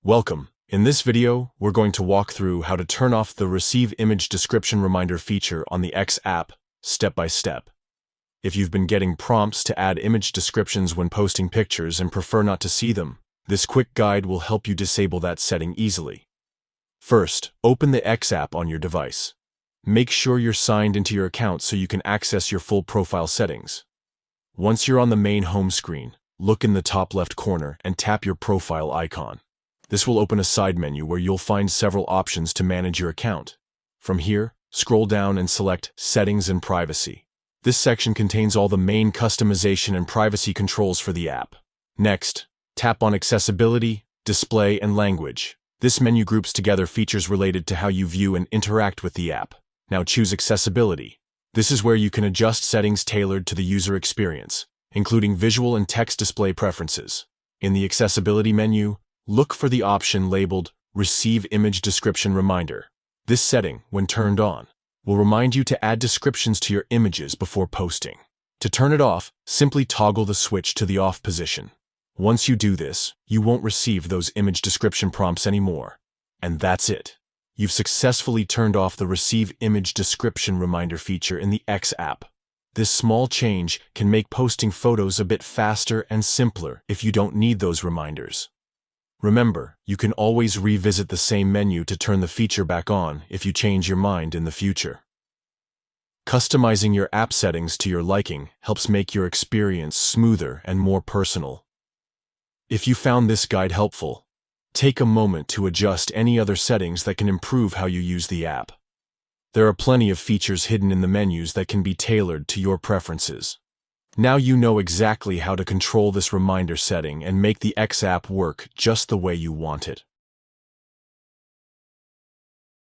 Welcome. In this video, we're going to walk through how to turn off the Receive Image Description Reminder feature on the X app, step by step. If you've been getting prompts to add image descriptions when posting pictures and prefer not to see them, this quick guide will help you disable that setting easily. First, open the X app on your device. Make sure you're signed into your account so you can access your full profile settings. Once you're on the main home screen, look in the top left corner and tap your profile icon. This will open a side menu where you'll find several options to manage your account. From here, scroll down and select Settings and Privacy. This section contains all the main customization and privacy controls for the app. Next, tap on Accessibility, Display, and Language. This menu groups together features related to how you view and interact with the app. Now choose Accessibility. This is where you can adjust settings tailored to the user experience, including visual and text display preferences. In the Accessibility menu, look for the option labeled Receive Image Description Reminder. This setting, when turned on, will remind you to add descriptions to your images before posting. To turn it off, simply toggle the switch to the off position. Once you do this, you won't receive those image description prompts anymore. And that's it. You've successfully turned off the Receive Image Description Reminder feature in the X app. This small change can make posting photos a bit faster and simpler if you don't need those reminders. Remember, you can always revisit the same menu to turn the feature back on if you change your mind in the future. Customizing your app settings to your liking helps make your experience smoother and more personal. If you found this guide helpful, take a moment to adjust any other settings that can improve how you use the app. There are plenty of features hidden in the menus that can be tailored to your preferences. Now you know exactly how to control this reminder setting and make the X app work just the way you want it.